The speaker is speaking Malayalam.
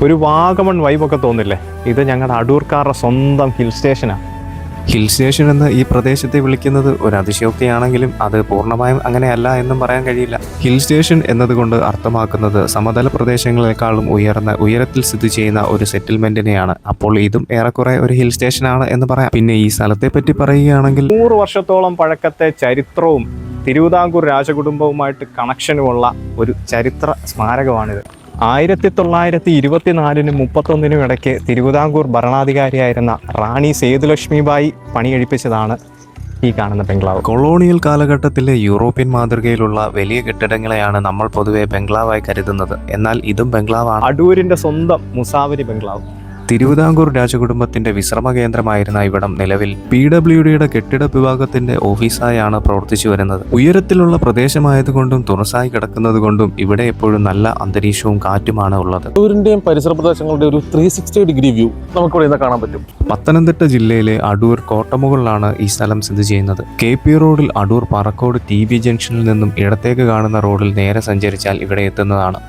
ഒരു വാഗമൺ വൈബൊക്കെ തോന്നില്ലേ? ഇത് ഞങ്ങളുടെ അടൂർക്കാരുടെ സ്വന്തം ഹിൽ സ്റ്റേഷനാണ്. ഹിൽ സ്റ്റേഷൻ എന്ന് ഈ പ്രദേശത്തെ വിളിക്കുന്നത് ഒരു അതിശയോക്തിയാണെങ്കിലും അത് പൂർണ്ണമായും അങ്ങനെയല്ല എന്നും പറയാൻ കഴിയില്ല. ഹിൽ സ്റ്റേഷൻ എന്നതുകൊണ്ട് അർത്ഥമാക്കുന്നത് സമതല പ്രദേശങ്ങളെക്കാളും ഉയരത്തിൽ സ്ഥിതി ചെയ്യുന്ന ഒരു സെറ്റിൽമെന്റിനെയാണ്. അപ്പോൾ ഇതും ഏറെക്കുറെ ഒരു ഹിൽ സ്റ്റേഷനാണ് എന്ന് പറയാം. പിന്നെ ഈ സ്ഥലത്തെ പറ്റി പറയുകയാണെങ്കിൽ 100 വർഷത്തോളം പഴക്കത്തെ ചരിത്രവും തിരുവിതാംകൂർ രാജകുടുംബവുമായിട്ട് കണക്ഷനുമുള്ള ഒരു ചരിത്ര സ്മാരകമാണിത്. 1924-നും 31-നും ഇടയ്ക്ക് തിരുവിതാംകൂർ ഭരണാധികാരിയായിരുന്ന റാണി സേതുലക്ഷ്മിബായി പണികഴിപ്പിച്ചതാണ് ഈ കാണുന്ന ബംഗ്ലാവ്. കൊളോണിയൽ കാലഘട്ടത്തിലെ യൂറോപ്യൻ മാതൃകയിലുള്ള വലിയ കെട്ടിടങ്ങളെയാണ് നമ്മൾ പൊതുവെ ബംഗ്ലാവായി കരുതുന്നത്. എന്നാൽ ഇതും ബംഗ്ലാവാണ്. അടൂരിൻ്റെ സ്വന്തം മുസാവരി ബംഗ്ലാവ്. തിരുവിതാംകൂർ രാജകുടുംബത്തിന്റെ വിശ്രമ കേന്ദ്രമായിരുന്ന ഇവിടം നിലവിൽ PWDയുടെ കെട്ടിട വിഭാഗത്തിന്റെ ഓഫീസായാണ് പ്രവർത്തിച്ചു വരുന്നത്. ഉയരത്തിലുള്ള പ്രദേശമായതുകൊണ്ടും തുറസായി കിടക്കുന്നത് കൊണ്ടും ഇവിടെ എപ്പോഴും നല്ല അന്തരീക്ഷവും കാറ്റുമാണ് ഉള്ളത്. അടൂരിന്റെയും പരിസര പ്രദേശങ്ങളുടെ ഒരു 360 ഡിഗ്രി വ്യൂ നമുക്കിവിടെ നിന്ന് കാണാൻ പറ്റും. പത്തനംതിട്ട ജില്ലയിലെ അടൂർ കോട്ടമുകളിലാണ് ഈ സ്ഥലം സ്ഥിതി ചെയ്യുന്നത്. KP റോഡിൽ അടൂർ പറക്കോട് TB ജംഗ്ഷനിൽ നിന്നും ഇടത്തേക്ക് കാണുന്ന റോഡിൽ നേരെ സഞ്ചരിച്ചാൽ ഇവിടെ എത്തുന്നതാണ്.